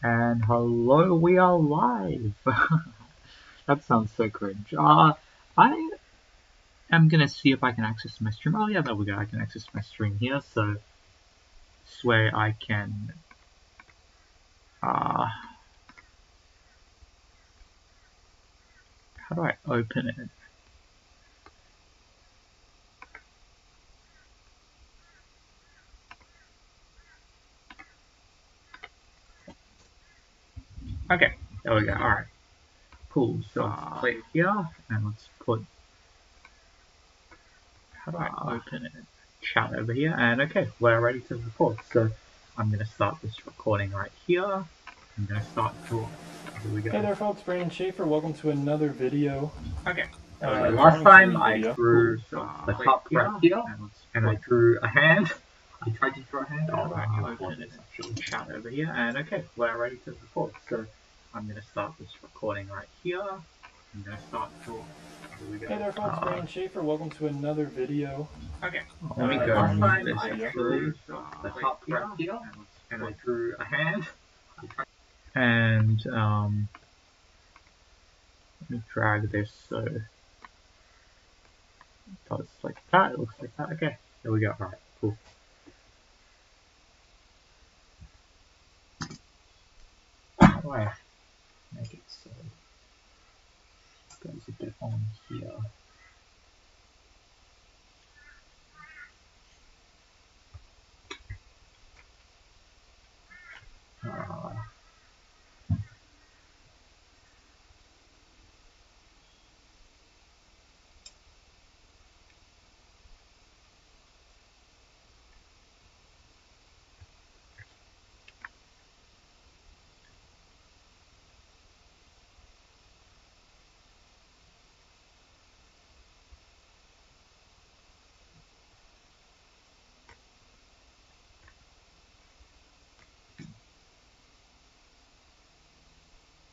And hello, we are live. That sounds so cringe. I am gonna see if I can access my stream. Oh yeah, there we go. I can access my stream here. So this way I can. How do I open it? Okay, there we go. All right, cool. So click here and let's put. How do I open it? Chat over here, and okay, we're ready to record. So I'm gonna start this recording right here. I'm gonna start drawing. Here we go. Hey there folks, Brandon Schaefer, welcome to another video. Okay. Last time I drew the top right here, and I drew a hand. I tried to draw a hand. Oh, I knew I wanted this actually chat over here, and okay, we're ready to record. So I'm gonna start this recording right here. I'm gonna start drawing. Hey there folks, Brandon Schaefer, welcome to another video. Okay. Let me go. Last time I drew the top right here, and I drew a hand. And let me drag this so it does like that. It looks like that. Okay, there we go. All right, cool. How do I make it so it goes a bit on here?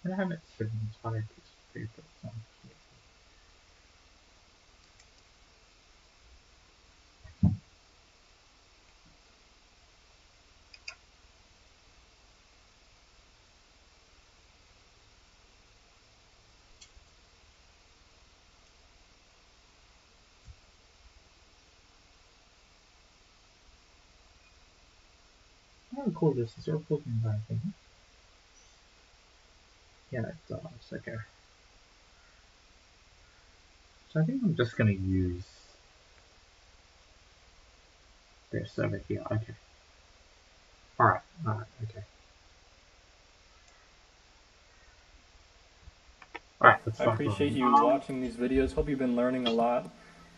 I have it set an entire piece of paper on here. How cool this is. Recording by thing. Yeah, it does. Okay. So I think I'm just gonna use this over here. Okay. Alright, okay. Alright, let's start. I appreciate you watching these videos. Hope you've been learning a lot.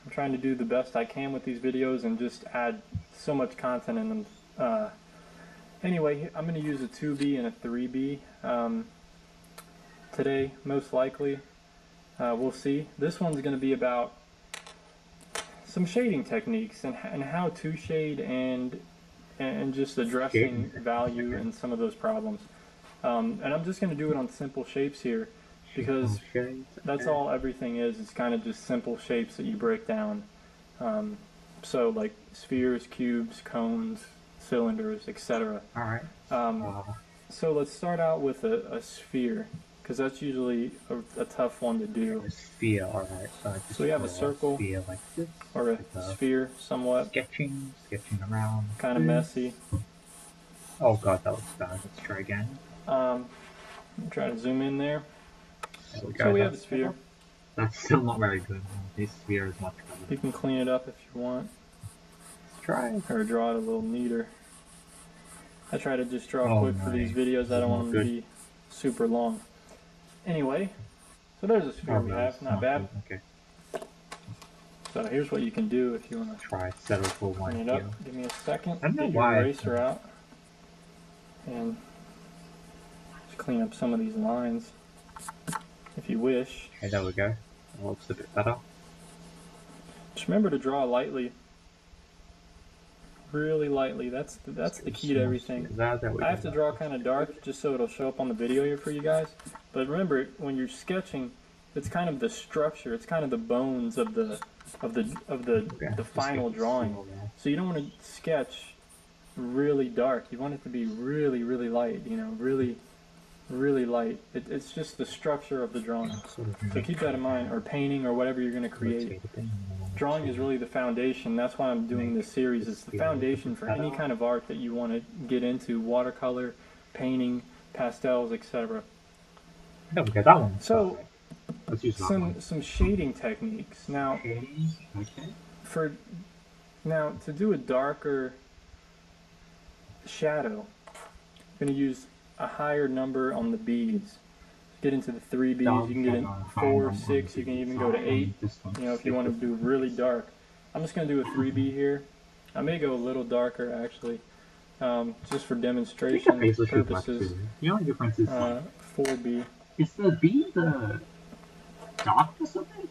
I'm trying to do the best I can with these videos and just add so much content in them. Anyway, I'm going to use a 2B and a 3B today, most likely. We'll see. This one's going to be about some shading techniques and how to shade and just addressing value in some of those problems. And I'm just going to do it on simple shapes here because that's all everything is. It's kind of just simple shapes that you break down. So like spheres, cubes, cones, cylinders, etc. Alright. So let's start out with a sphere, because that's usually a tough one to do. A sphere, alright. So we have a circle, sphere like this, or a sphere, somewhat. Sketching around. Kind of messy. Oh god, that looks bad. Let's try again. Try to zoom in there. There we go. So we have a sphere. That's still not very good. This sphere is much better. You can clean it up if you want. Let's try. Or draw it a little neater. I try to just draw quick for these videos. I don't want them to be super long. Anyway, so there's a sphere we have. Not bad. Okay. So here's what you can do if you want to try settle for one. Clean it up. Give me a second. I don't know Get why. your eraser out and just clean up some of these lines if you wish. Okay, there we go. That looks a bit better. Just remember to draw lightly. Really lightly. That's the key to everything. I have to draw kind of dark just so it'll show up on the video here for you guys. But remember, when you're sketching, it's kind of the structure. It's kind of the bones of the final drawing. So you don't want to sketch really dark. You want it to be really, really light. You know, really really light. It's just the structure of the drawing. So keep that in mind, or painting, or whatever you're going to create. Drawing is really the foundation. That's why I'm doing this series. It's the foundation for any kind of art that you want to get into: watercolor, painting, pastels, etc. No, because that one. So, let's use that one. some shading techniques. Now, to do a darker shadow, I'm going to use a higher number on the B's. Get into the 3 B's, you can get in 4, 6, you can even go to 8, you know, if you want to do really dark. I'm just going to do a 3B here. I may go a little darker, actually, just for demonstration purposes. The only difference is 4B. Is the B the dark or something?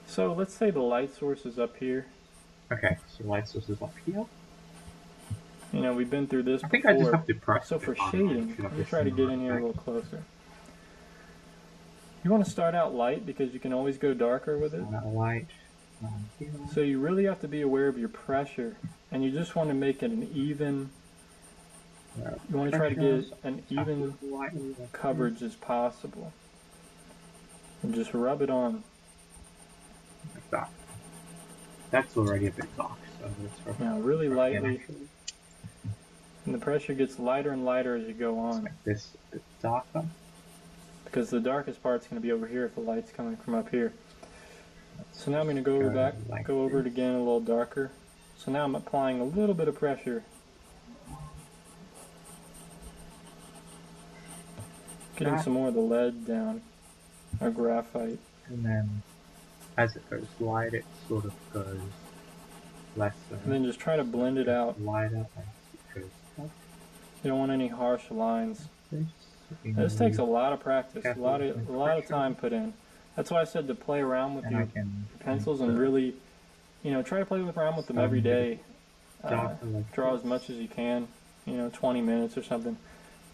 So let's say the light source is up here. Okay, so light source is up here. You know, we've been through this I think before. I just have to press. So for shading, let me try to get in here a little closer. You want to start out light because you can always go darker with it. Light. So you really have to be aware of your pressure, and you just want to make it an even. You want to try to get an even coverage as possible, and just rub it on. Like that. That's already a bit dark, so let's now really lightly. And the pressure gets lighter and lighter as you go on. Like this a bit darker. Because the darkest part's going to be over here if the light's coming from up here. So now I'm going to go go over it again a little darker. So now I'm applying a little bit of pressure. Getting some more of the lead down, or graphite. And then as it goes light, it sort of goes less. And then just try to blend it out. Lighter as it goes up. You don't want any harsh lines. This takes a lot of practice, a lot of time put in. That's why I said to play around with your pencils and really, you know, try to play around with them every day. Draw as much as you can, you know, 20 minutes or something.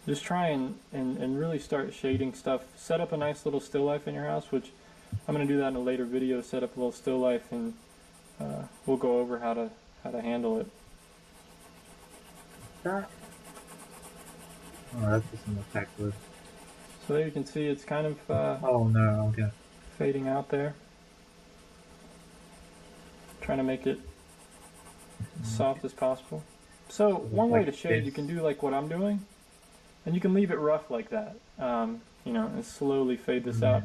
Just try and really start shading stuff. Set up a nice little still life in your house, which I'm going to do that in a later video. Set up a little still life, and we'll go over how to handle it. Oh, that's just an attack with. So there you can see it's kind of oh no, okay. Fading out there. Trying to make it soft as possible. So one way to shade, you can do like what I'm doing, and you can leave it rough like that. You know, and slowly fade this out.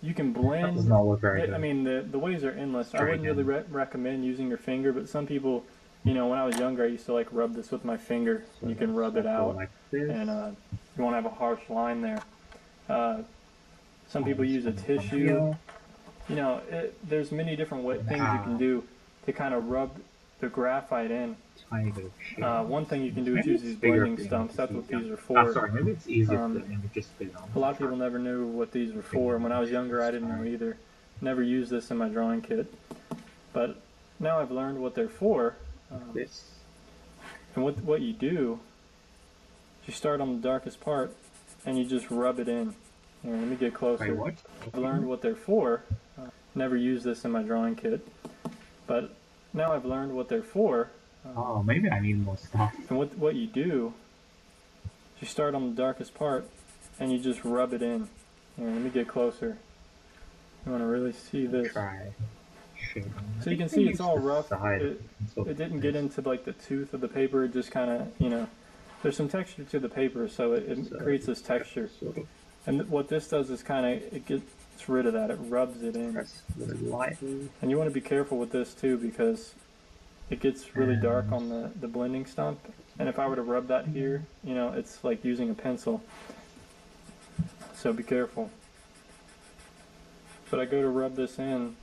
You can blend. That does not look very good. I mean, the ways are endless. I wouldn't really recommend using your finger, but some people, you know, when I was younger, I used to like rub this with my finger. So you can rub it out, like this. And you won't have a harsh line there. Some people use a tissue. You know, there's many different things you can do to kind of rub the graphite in. One thing you can do is use these blending stumps. That's what these are for. Sorry, maybe it's easier to just fit on. A lot of people never knew what these were for, and when I was younger, I didn't know either. Never used this in my drawing kit, but now I've learned what they're for. And what you do is you start on the darkest part, and you just rub it in. Here, let me get closer. Wait, what? I've learned what they're for. Never used this in my drawing kit, but now I've learned what they're for. Oh, maybe I need more stuff. And what you do is you start on the darkest part, and you just rub it in. Here, let me get closer. You want to really see this. Try. So you can see it's all rough. It didn't get into like the tooth of the paper. It just kind of, you know, there's some texture to the paper, so it creates this texture. And what this does is kind of, it gets rid of that. It rubs it in. And you want to be careful with this too, because it gets really dark on the blending stump. And if I were to rub that here, you know, it's like using a pencil. So be careful. But I go to rub this in,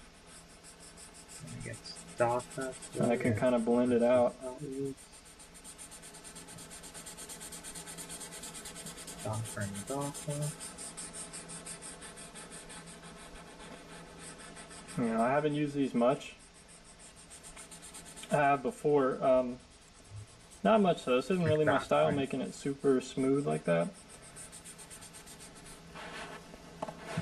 and I can kind of blend it out. Darker and darker. You know, I haven't used these much. I have before. Not much though. This isn't really my style, making it super smooth like that.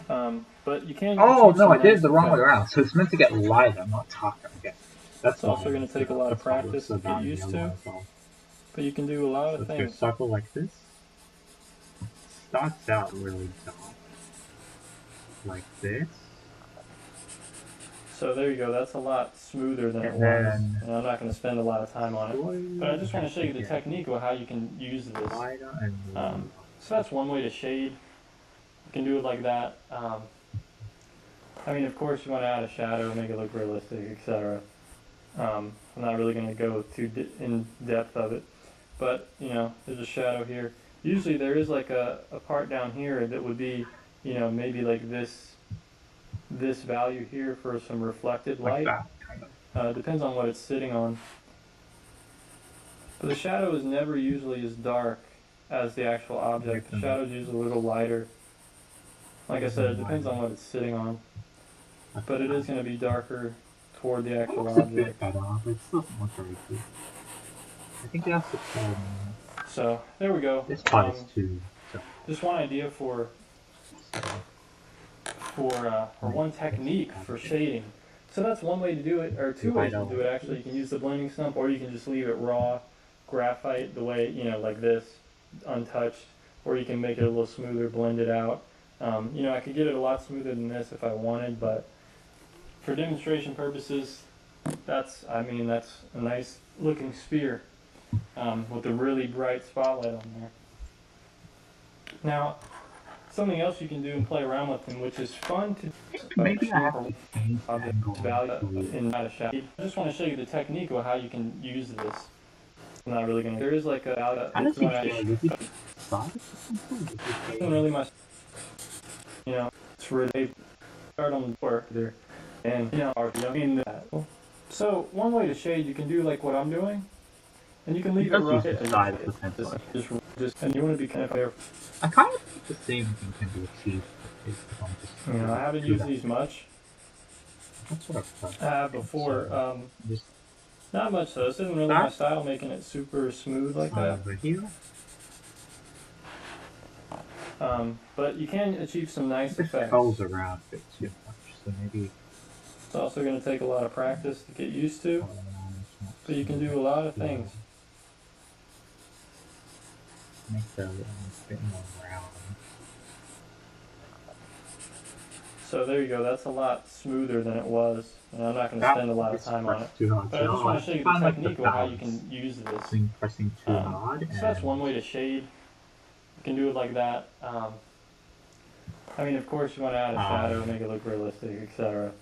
But you can. Oh no, I did it the wrong way around. So it's meant to get lighter, not darker. Okay. That's also going to take a lot of practice to get used to. But you can do a lot of things. Circle like this. starts out really dark, like this. So there you go, that's a lot smoother than it And was, then and I'm not going to spend a lot of time on it. slowly But I just want to show you the get technique of how you can use this. lighter and more. So that's one way to shade. You can do it like that. I mean, of course, you want to add a shadow, make it look realistic, etc. I'm not really going to go too in depth of it, but you know, there's a shadow here. Usually there is like a part down here that would be, you know, maybe like this value here for some reflected light. Like that, kind of. Depends on what it's sitting on. But the shadow is never usually as dark as the actual object. The shadow's usually a little lighter. Like I said, it depends on what it's sitting on. But it is going to be darker toward the actual object. But it's still not very good. I think that's the problem. So there we go. This part is too. Just one idea for one technique for shading. So that's one way to do it, or two ways to do it actually. You can use the blending stump, or you can just leave it raw, graphite, the way, you know, like this, untouched, or you can make it a little smoother, blend it out. You know, I could get it a lot smoother than this if I wanted, but for demonstration purposes, that's a nice looking sphere with a really bright spotlight on there. Now, something else you can do and play around with them, which is fun to maybe I have to change the object angle value in a shadow. I just want to show you the technique of how you can use this. I'm not really gonna. There is like a. How does it Isn't really much. You know, it's where they start on the door there, and you know, I mean that. So one way to shade, you can do like what I'm doing, and you can leave it rough. Just and you want to be kind of careful. I kind of think the same thing can be achieved. You know, I haven't used these much. That's what I've I have before. Not much though. This isn't really my style, making it super smooth like that. Over here. But you can achieve some nice effects. Goes around a bit too much, so maybe it's also going to take a lot of practice to get used to. But you can do a lot of things. Make the bit more round. So there you go. That's a lot smoother than it was. And I'm not going to spend a lot of time on it. But I just want to show you the technique of how you can use this. Pressing too hard. So that's one way to shade. You can do it like that. I mean, of course, you want to add a shadow, make it look realistic, etc.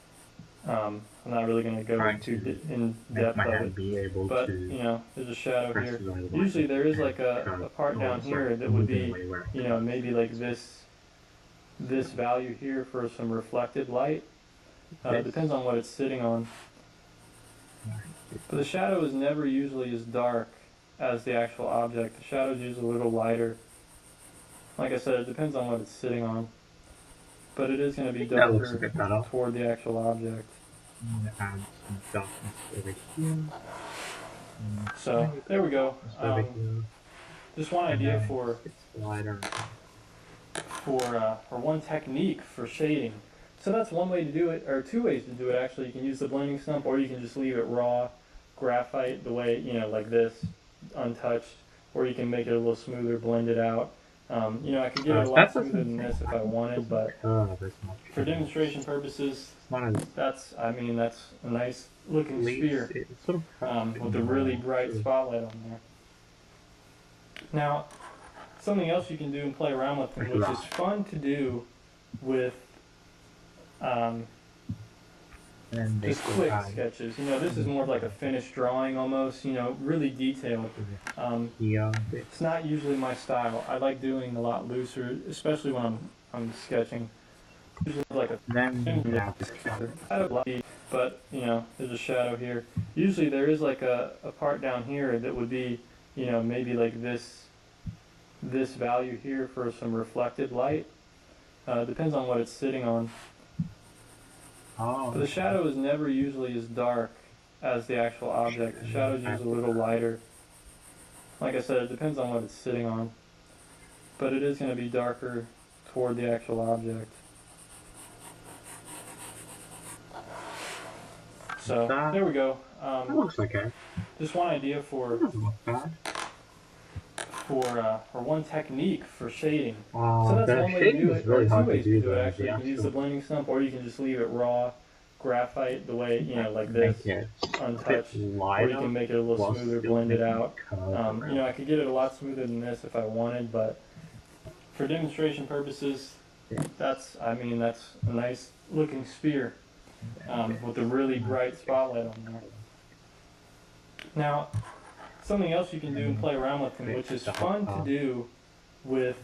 I'm not really going to go too in depth of it, but you know, there's a shadow here. Usually there is like a part down here that would be, you know, maybe like this value here for some reflected light. Depends on what it's sitting on. But the shadow is never usually as dark as the actual object. The shadow is usually a little lighter. Like I said, it depends on what it's sitting on. But it is going to be darker toward the actual object. Add some darkness over here. So there we go. Just one idea for one technique for shading. So that's one way to do it, or two ways to do it actually. You can use the blending stump, or you can just leave it raw, graphite, the way, you know, like this, untouched, or you can make it a little smoother, blend it out. You know, I could get it a lot smoother than this if I wanted, but for demonstration purposes, that's a nice looking sphere with a really bright spotlight on there. Now, something else you can do and play around with them, which is fun to do with just quick sketches. You know, this is more of like a finished drawing almost, you know, really detailed. It's not usually my style. I like doing a lot looser, especially when I'm sketching. Usually like a but you know, there's a shadow here. Usually there is like a part down here that would be, you know, maybe like this value here for some reflected light. Depends on what it's sitting on. But the shadow is never usually as dark as the actual object. The shadow is usually a little lighter. Like I said, it depends on what it's sitting on. But it is going to be darker toward the actual object. So there we go. That looks okay. Just one idea for or one technique for shading. So Oh, that's the one way to shading do is it, really or two hard to ways to do do it though. actually. You can use the blending stump, or you can just leave it raw graphite the way, you know, like this, Make it a bit untouched, or lighter you can make it a little while smoother, still blend it making out. curve around. You know, I could get it a lot smoother than this if I wanted, but for demonstration purposes, that's a nice looking sphere with a really bright spotlight on there. Now, something else you can do and play around with them, which is fun to do with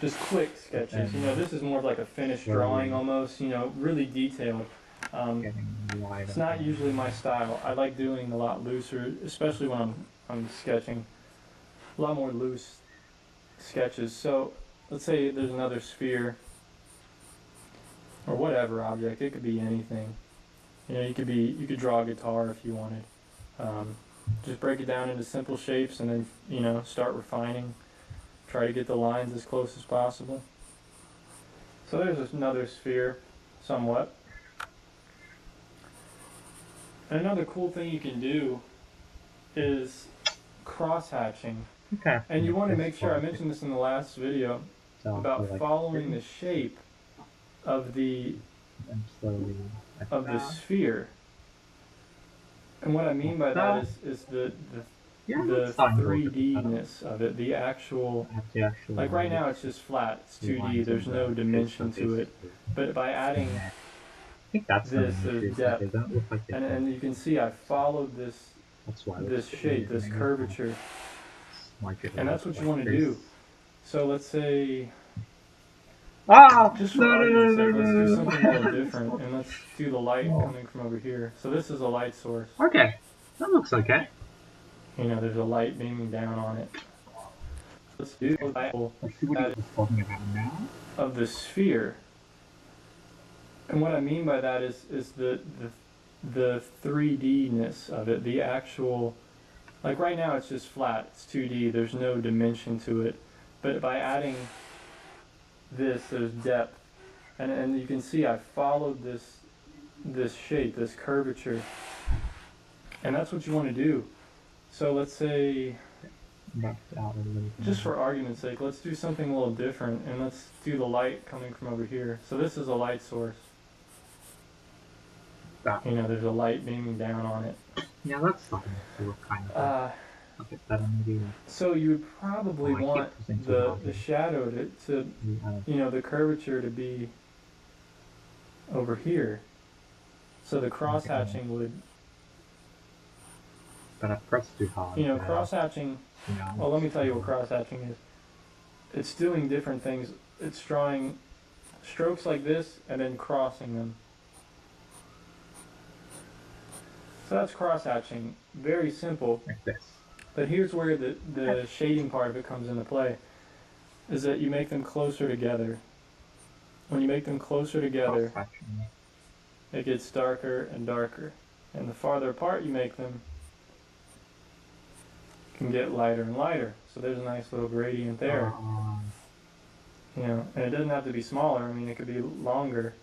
just quick sketches. You know, this is more of like a finished drawing almost, you know, really detailed. It's not usually my style. I like doing a lot looser, especially when I'm sketching. A lot more loose sketches. So let's say there's another sphere or whatever object. It could be anything. You know, you could draw a guitar if you wanted. Just break it down into simple shapes and then, you know, start refining. Try to get the lines as close as possible. So there's another sphere, somewhat. And another cool thing you can do is cross-hatching. Okay. And you want to make sure, I mentioned this in the last video, about following the shape of the sphere. And what I mean by that is the 3D-ness of it, the actual, like right now it's just flat, it's 2D, there's no dimension to it, but by adding this, there's depth, and you can see I followed this shape, this curvature, and that's what you want to do. So let's say, just for argument's sake, let's do something a little different, and let's do the light coming from over here. So this is a light source. Okay, that looks okay. You know, there's a light beaming down on it. Let's do the light of the sphere. And what I mean by that is the 3D-ness of it, the actual, like right now it's just flat, it's 2D, there's no dimension to it. But by adding this, there's depth. And you can see I followed this shape, this curvature. And that's what you want to do. So let's say, just for argument's sake, let's do something a little different, and let's do the light coming from over here. So this is a light source. You know, there's a light beaming down on it. Yeah, that's something to look kind of a bit better maybe. So you would probably want the shadow to, you know, the curvature to be over here. So the cross-hatching would... But I pressed too hard. You know, cross-hatching, well, let me tell you what cross-hatching is. It's doing different things. It's drawing strokes like this and then crossing them. So that's cross-hatching. Very simple. Like this. But here's where the shading part of it comes into play, is that you make them closer together. When you make them closer together, it gets darker and darker. And the farther apart you make them, can get lighter and lighter. So there's a nice little gradient there. You know, and it doesn't have to be smaller. I mean, it could be longer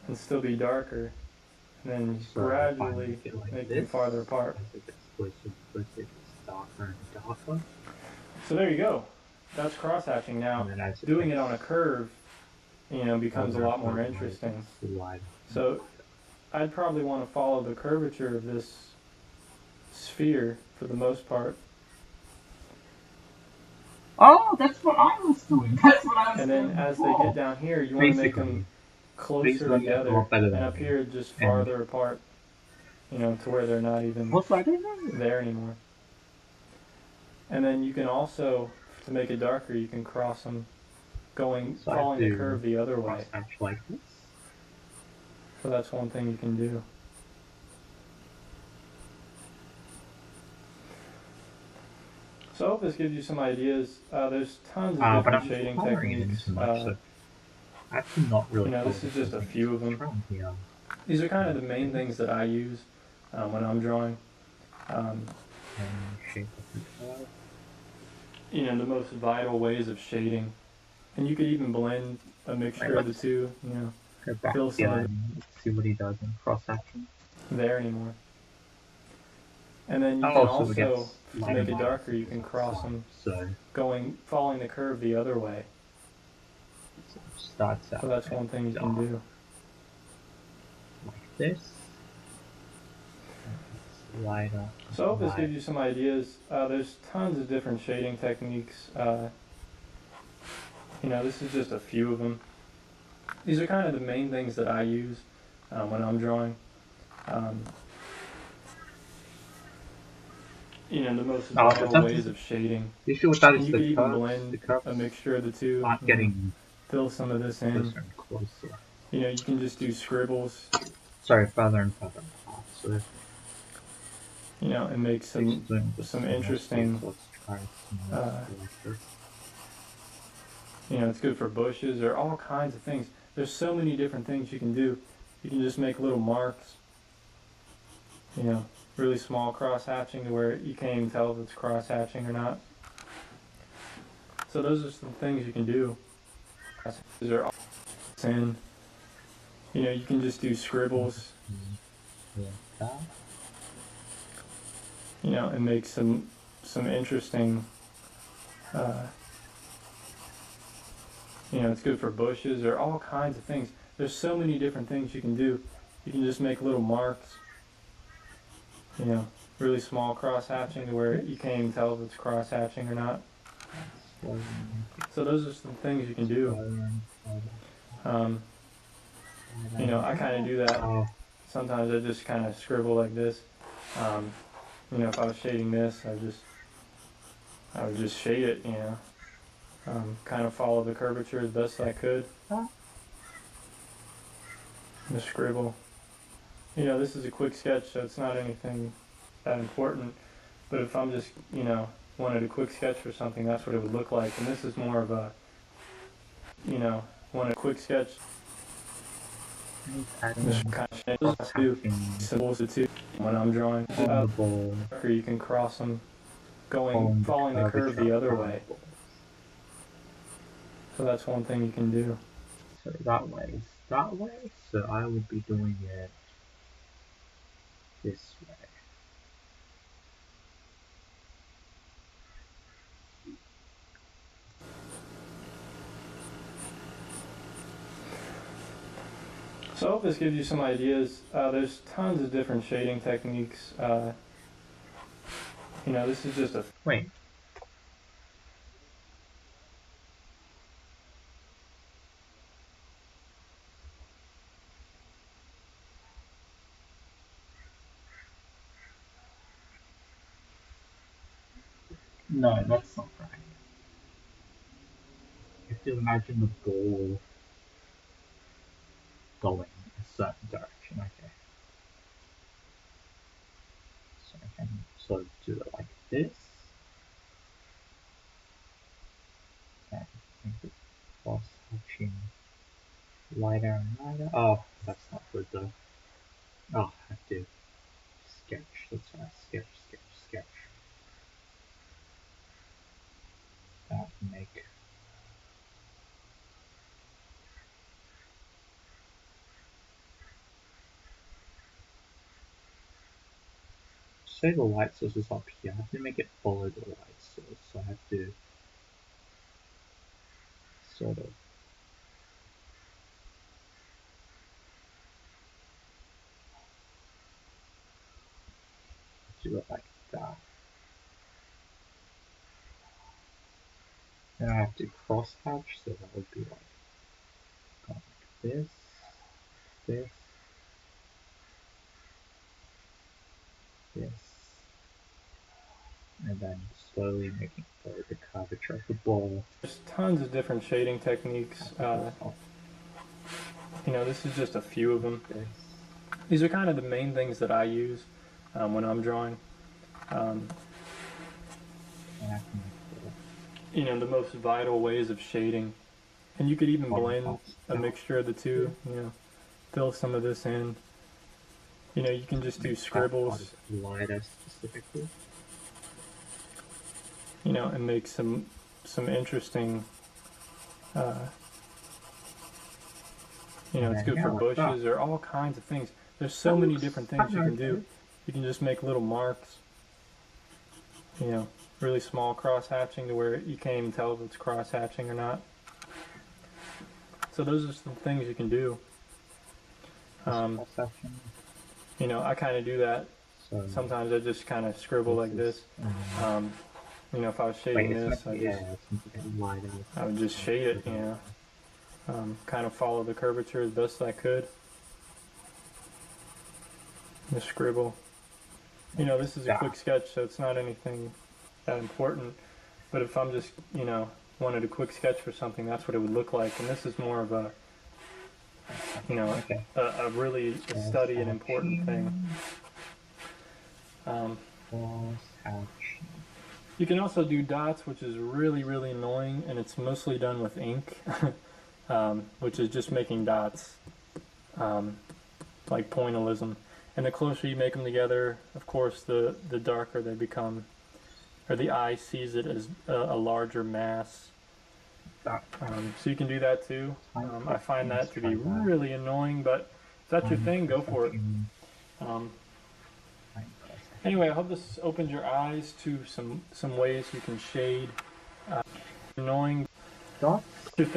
and still be darker. And then gradually make them farther apart. So there you go. That's cross-hatching. Now, doing it on a curve, you know, becomes a lot more interesting. So I'd probably want to follow the curvature of this sphere for the most part. Oh, that's what I was doing. That's what I was doing. And then as they get down here, you want to make them closer together, and up here just farther apart. You know, to where they're not even there anymore. And then you can also, to make it darker, you can cross them, following the curve the other way. Like this. So that's one thing you can do. So I hope this gives you some ideas. There's tons of different shading techniques. Actually not really. You know, this is just a few of them. These are kind of the main things that I use when I'm drawing. You know, the most vital ways of shading. And you could even blend a mixture of the two, you know. Fill some see what he does in cross-section. There anymore. And then you Oh, can so it also, gets to lighter make it and darker, lighter you can cross them So following the curve the other way. it starts out So that's one thing you can dark, do. like this. And it's lighter. So I hope this lighter. gives you some ideas. There's tons of different shading techniques. You know, this is just a few of them. These are kind of the main things that I use when I'm drawing. You know, the most vital ways of shading. You see what that And is? you The could even curves, blend the curves a mixture of the two. aren't getting Fill some of this in. closer and closer. You know, you can just do scribbles. Sorry, further and further apart. So You know, and make some interesting. You know, it's good for bushes or all kinds of things. There's so many different things you can do. You can just make little marks. You know, really small cross hatching to where you can't even tell if it's cross hatching or not. So those are some things you can do. These are all in. You know, you can just do scribbles. You know, and make some interesting. You know, it's good for bushes or all kinds of things. There's so many different things you can do. You can just make little marks. You know, really small cross hatching to where you can't even tell if it's cross hatching or not. So those are some things you can do. You know, I kind of do that. Sometimes I just kind of scribble like this. You know, if I was shading this, I would just shade it, you know. Kind of follow the curvature as best I could. Just scribble. You know, this is a quick sketch, so it's not anything that important. But if I'm just, you know, wanted a quick sketch for something, that's what it would look like. And this is more of a, you know, wanted a quick sketch. Just kind of do symbols too when I'm drawing. Or you can cross them following the curve the other way. So that's one thing you can do. So that way, so I would be doing it this way. So I hope this gives you some ideas. There's tons of different shading techniques. You know, this is just a... Wait. No, that's not right. You have to imagine the ball going a certain direction, okay. So I can sort of do it like this. And make it cross hatching lighter and lighter. Oh, that's not good though. Oh, I have to sketch. That's right, sketch. That can make say the light source is up here. I have to make it follow the light source. So I have to sort of do it like that. Then I have to cross hatch, so that would be like this, this, this, and then slowly making forward the curvature of the ball. There's tons of different shading techniques. You know, this is just a few of them. These are kind of the main things that I use when I'm drawing. You know, the most vital ways of shading. And you could even blend a mixture of the two, you know, fill some of this in. You know, you can just do scribbles. Lighter specifically. You know, and make some interesting, you know, it's good for bushes or all kinds of things. There's so many different things you can do. You can just make little marks. you know, really small cross hatching to where you can't even tell if it's cross hatching or not. So those are some things you can do. You know, I kind of do that. So sometimes I just kind of scribble like this. You know, if I was shading this, I would just shade it, you know, kind of follow the curvature as best I could. Just scribble. You know, this is a quick sketch, so it's not anything that important. But if I'm just, you know, wanted a quick sketch for something, that's what it would look like. And this is more of a, you know, a really study and important thing. You can also do dots, which is really, really annoying, and it's mostly done with ink, which is just making dots, like pointillism. And the closer you make them together, of course, the darker they become, or the eye sees it as a larger mass. So you can do that too. I find that to be really annoying, but if that's your thing, go for it. Anyway, I hope this opens your eyes to some ways you can shade. Annoying. Your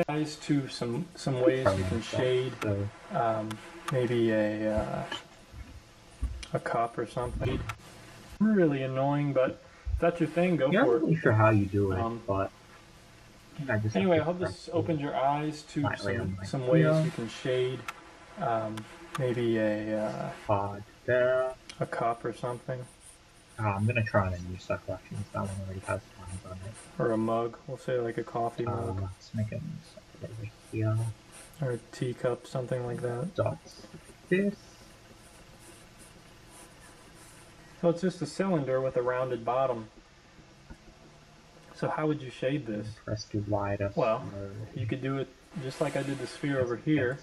eyes to some ways you can shade. Maybe a cup or something. Really annoying, but if that's your thing, go for it. I'm not really sure how you do it, but anyway, I hope this opens your eyes to some ways you can shade. Maybe a cup or something. I'm gonna try on a new selection. That one already has lines on it. Or a mug. We'll say like a coffee mug. Let's make a new sucker over here. Or a teacup, something like that. Dots. This. So it's just a cylinder with a rounded bottom. So how would you shade this? Press to wider. Well, you could do it just like I did the sphere over here.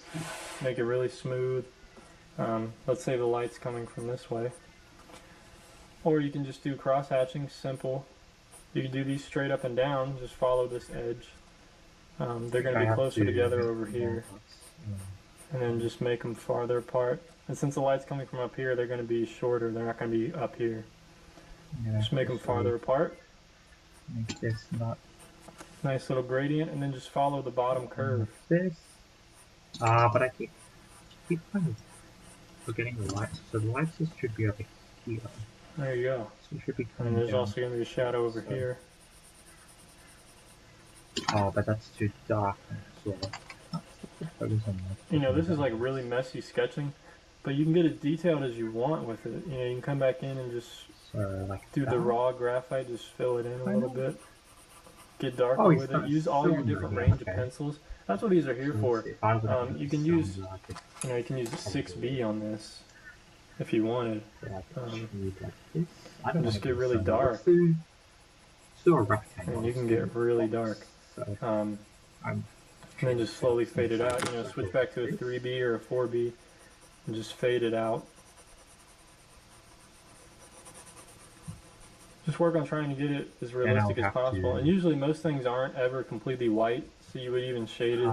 Make it really smooth. Let's say the light's coming from this way. Or you can just do cross hatching, simple. You can do these straight up and down, just follow this edge. They're going to be closer together over here. And then just make them farther apart. And since the light's coming from up here, they're going to be shorter. They're not going to be up here. Just make them farther apart. Make this not nice little gradient, and then just follow the bottom curve. This. But I keep kind of forgetting the lights. So the lights should be over here. There you go. So it should be and there's also going to be a shadow over here. Oh, but that's too dark. So, you know, this is like really messy sketching, but you can get as detailed as you want with it. You know, you can come back in and just do the raw graphite, just fill it in a little bit. Get darker with it. Use all your different range of pencils. That's what these are here for. You can use, you know, you can use a 6B on this if you wanted. Just get really dark. Still a rectangle. And you can get really dark. And then just slowly fade it out. You know, switch back to a 3B or a 4B and just fade it out. Just work on trying to get it as realistic as possible. And usually most things aren't ever completely white, so you would even shade it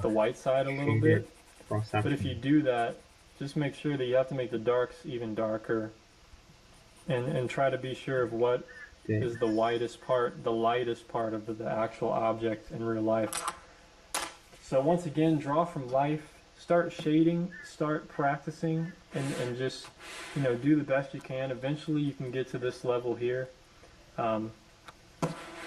the white side a little bit. But if you do that, just make sure that you have to make the darks even darker. And try to be sure of what is the whitest part, the lightest part of the actual object in real life. So once again, draw from life. Start shading, start practicing, and just, you know, do the best you can. Eventually you can get to this level here. You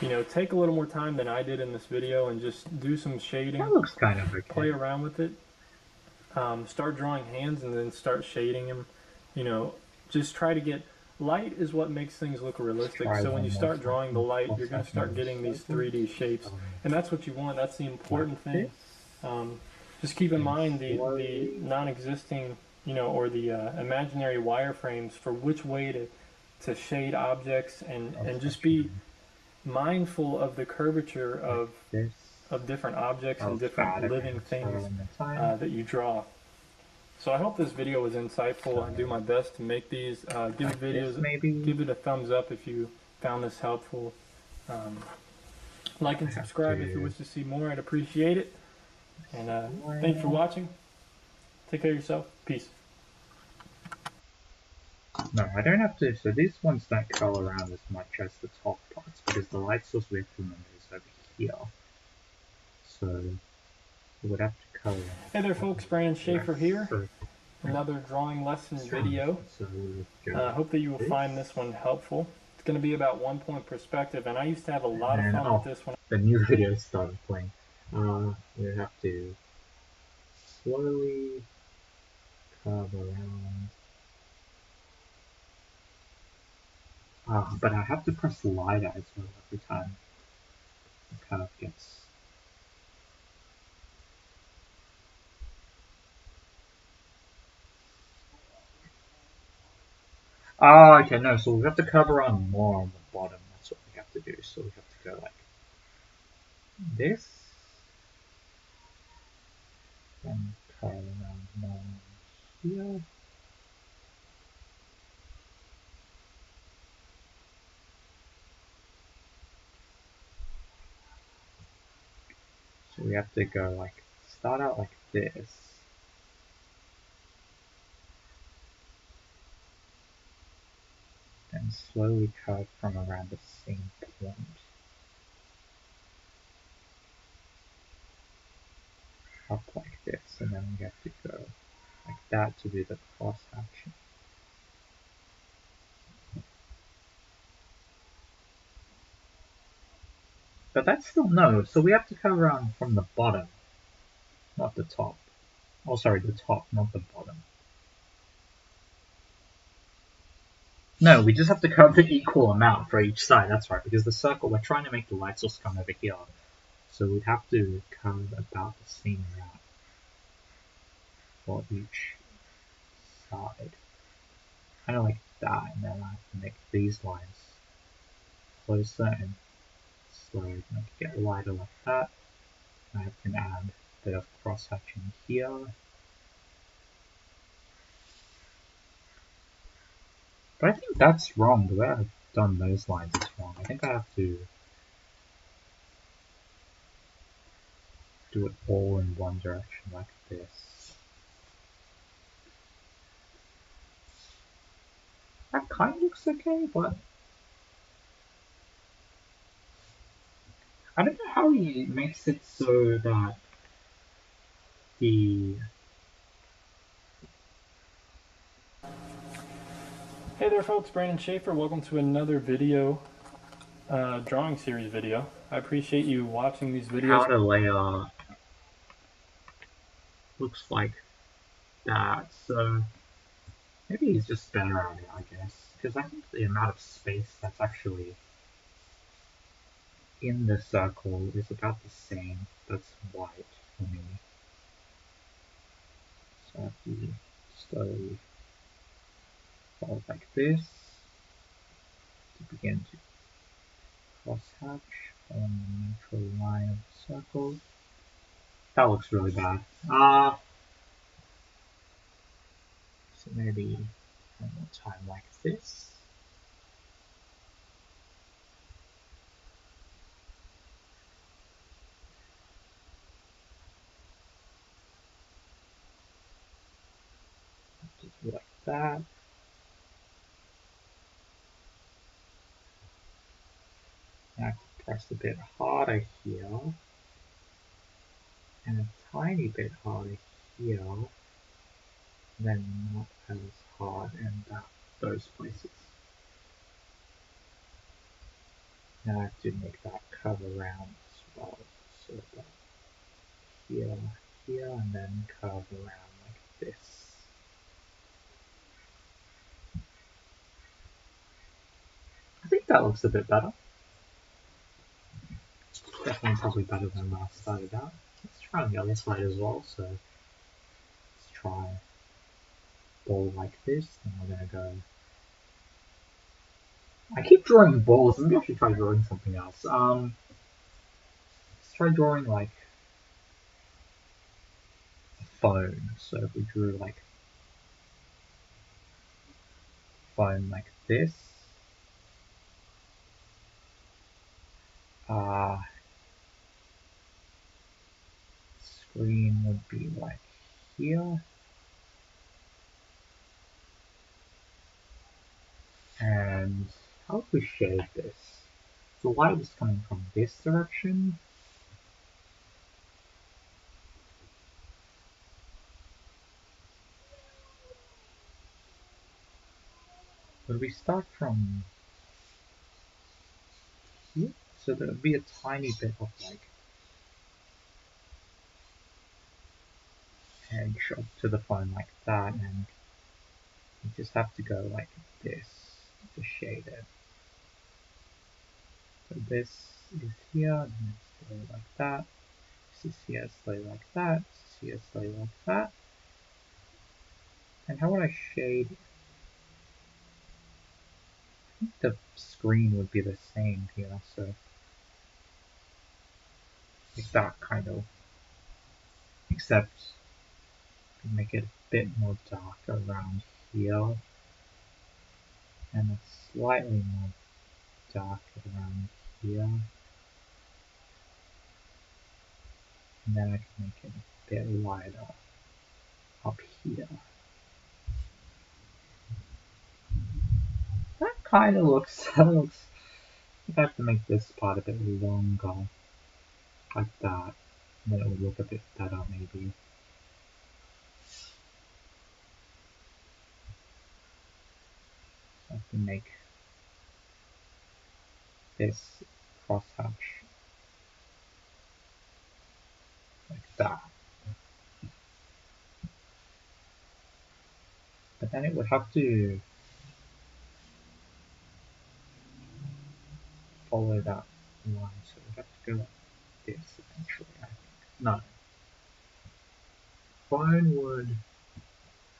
know, take a little more time than I did in this video and just do some shading. That looks kind of okay. Play around with it. Start drawing hands and then start shading them. You know, just try to get... Light is what makes things look realistic. So when you start drawing the light, you're going to start getting these 3D shapes. And that's what you want. That's the important thing. Just keep in mind the non-existing, you know, or the imaginary wireframes for which way to shade objects, and just be mindful of the curvature of different objects and different living things that you draw. So I hope this video was insightful. I do my best to make these. Give it a thumbs up if you found this helpful. Like and subscribe if you wish to see more. I'd appreciate it. And thanks for watching. Take care of yourself. Peace. No, I don't have to. So these ones don't curl around as much as the top parts because the light source we have to remember is over here. So we would have to color. Hey there, folks. Brandon Schaefer here. So, Another drawing lesson video. So Hope that you will find this one helpful. It's going to be about 1-point perspective, and I used to have a lot of fun with this one. The new video started playing. We have to slowly curve around. But I have to press lighter as well every time the curve gets. Oh, okay, no, so we have to curve around more on the bottom. That's what we have to do. So we have to go like this. And curve around more here. So we have to go like, start out like this. And slowly curve from around the same point. Up like this, and then we have to go like that to do the cross hatching. But that's still no, so we have to come around from the bottom, not the top. Oh, sorry, the top, not the bottom. No, we just have to cover the equal amount for each side, that's right, because the circle, we're trying to make the light source come over here. So we'd have to cover about the same amount for each side. Kind of like that, and then I have to make these lines closer and slow, make it get lighter like that. I can add a bit of cross hatching here. But I think that's wrong. The way I've done those lines is wrong. I think I have to do it all in one direction like this. That kind of looks okay, but I don't know how he makes it so that the... Hey there, folks. Brandon Schaefer. Welcome to another video, drawing series video. I appreciate you watching these videos. How to layer looks like that, so maybe he's just better at it, I guess. Because I think the amount of space that's actually in the circle is about the same. That's white for me. So I have to slowly fold like this to begin to cross hatch on the neutral line of the circle. That looks really bad. So maybe one more time like this. Just like that. I have to press a bit harder here. And a tiny bit harder here. Then not as hard in those places. Now I have to make that curve around as well. So that here, here, and then curve around like this. I think that looks a bit better. Definitely probably better than when I started out. Let's try on the other side as well, so let's try ball like this, and we're gonna go. I keep drawing balls, maybe I should try drawing something else. Let's try drawing like a phone. So if we drew like phone like this. Screen would be like here. And how would we shade this? The light is coming from this direction. But we start from here, so there would be a tiny bit of like edge up to the phone like that, and you just have to go like this to shade it. So this is here, and it's slightly like that. This is here, slightly like that. This is here, slightly like that. And how would I shade? I think the screen would be the same here, so like that kind of. Except make it a bit more dark around here, and a slightly more dark around here. And then I can make it a bit lighter up here. That kind of looks, I think I have to make this part a bit longer, like that, and then it would look a bit better maybe. I have to make this crosshatch like that. But then it would have to follow that line, so it would have to go like this eventually, I think. No. Phone would...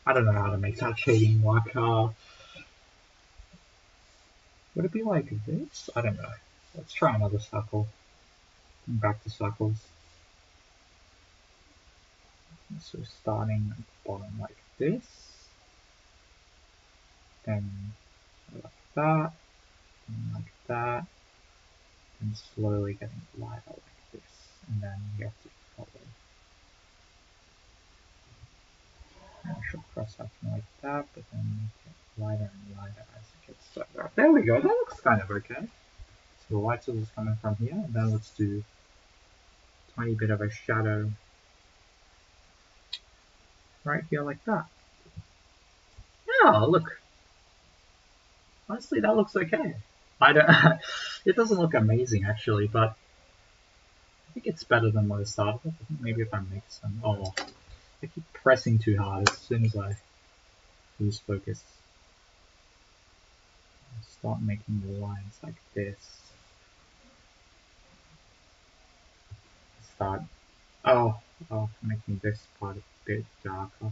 I don't know how to make that shading work. Would it be like this? I don't know. Let's try another circle. Back to circles. So starting at the bottom like this. Then like that. And like that. And slowly getting lighter like this. And then you have to follow. And I should cross something like that, but then get lighter and lighter as it gets darker. There we go, that looks kind of okay. So the light source is coming from here, and then let's do a tiny bit of a shadow right here like that. Oh, look. Honestly, that looks okay. I don't. It doesn't look amazing actually, but I think it's better than what I started with. I think maybe if I make some. Oh, I keep pressing too hard as soon as I lose focus. I'll start making the lines like this. Start. Oh, making this part a bit darker.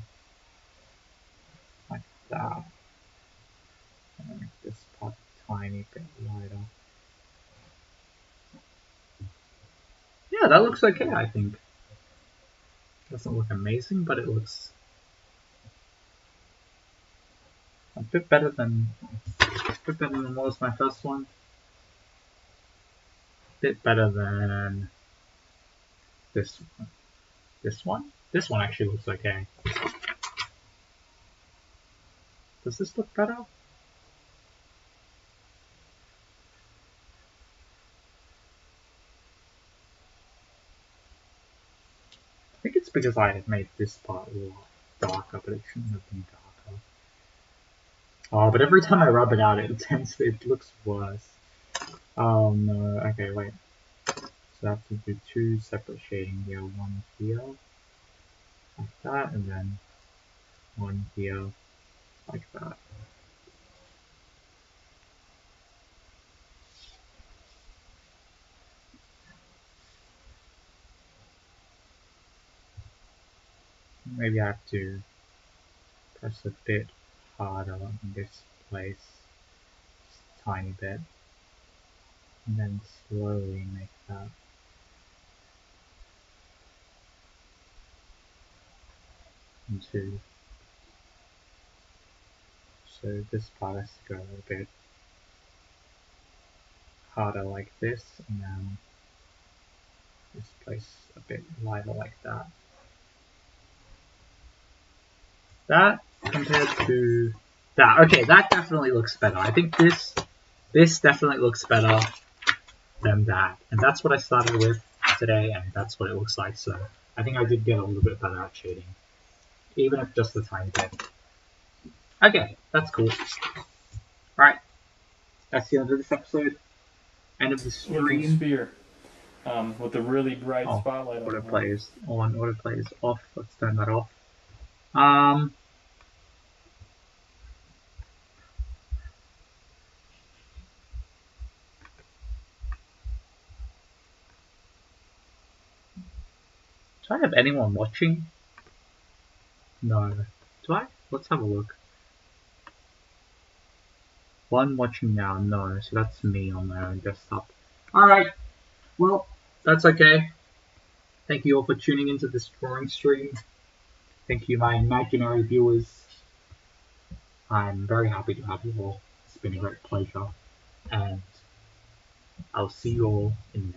Like that. And make this part a tiny bit lighter. Yeah, that looks okay, I think. Doesn't look amazing, but it looks a bit better than what was my first one. A bit better than this one. This one? This one actually looks okay. Does this look better? I think it's because I had made this part a lot darker, but it shouldn't have been darker. Oh, but every time I rub it out, it looks worse. Oh no, okay, wait. So I have to do two separate shading here, one here, like that, and then one here, like that. Maybe I have to press a bit harder in this place, just a tiny bit, and then slowly make that into, so this part has to go a bit harder like this, and then this place a bit lighter like that. That compared to Okay, that definitely looks better. I think this definitely looks better than that. And that's what I started with today, and that's what it looks like. So I think I did get a little bit better at shading, even if just a tiny bit. Okay, that's cool. Alright, that's the end of this episode. End of the stream. Looking sphere. With the really bright spotlight on autoplay is on, autoplay is off. Let's turn that off. Do I have anyone watching? No. Do I? Let's have a look. One watching now, no. So that's me on my own desktop. Alright. Well, that's okay. Thank you all for tuning into this drawing stream. Thank you, my imaginary viewers. I'm very happy to have you all. It's been a great pleasure. And I'll see you all in the